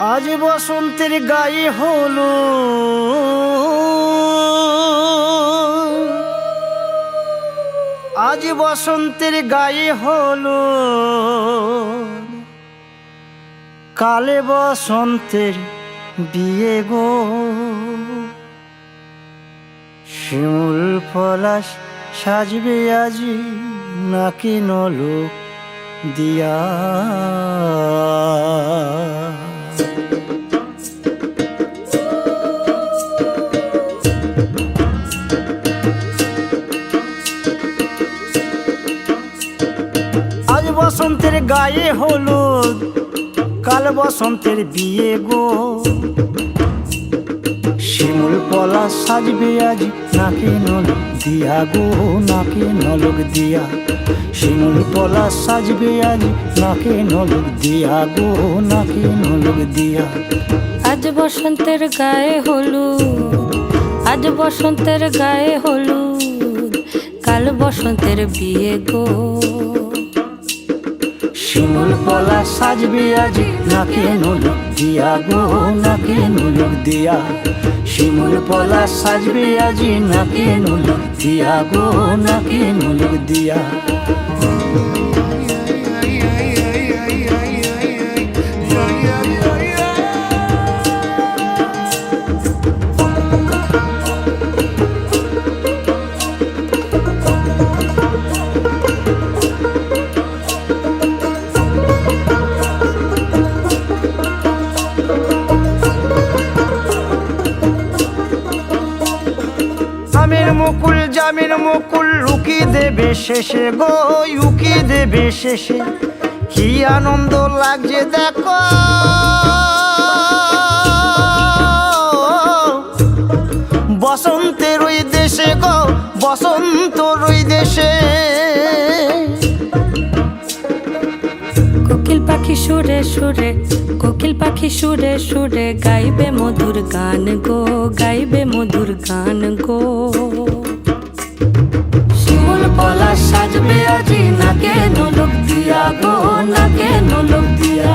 আজ বসন্তের গায়ে হলো আজ বসন্তের গায়ে হলো কালে বসন্তের বিয়ে গো। শিমুল পলাশ সাজবে আজি নাকি নলক দিয়া। আজ বসন্তের গায়ে হলুদ কাল বসন্তের বিয়ে গো। শিমুল পলাশ সাজবে আজ নাকে নলক দিয়া গো, নাকে নলক দিয়া। শিমুল পলাশ সাজবে আজ নাকে নলক দিয়া গো, নাকে নলক দিয়া। আজ বসন্তের গায়ে হলুদ, আজ বসন্তের গায়ে হলুদ কাল বসন্তের বিয়ে গো। শিমুল পলাশ সাজবে আজ নাকে নলক দিয়া গো, নাকে নলক দিয়া। শিমুল পলাশ সাজবে আজ নাকে নলক দিয়া গো, নাকে নলক দিয়া। আমের মুকুল জামের মুকুল লুকি দেবে শেষে গো, লুকি দেবে শেষে। কি আনন্দ লাগছে দেখো বসন্তের ওই দেশে গো, বসন্তর ওই দেশে। কোকিল পাখি সুরে সুরে, কোকিল পাখি সুরে সুরে গাইবে মধুর গান গো, গাইবে মধুর গান গো। শিমুল পলাশ সাজবে আজি নাকে নলক দিয়া গো, নাকে নলক দিয়া।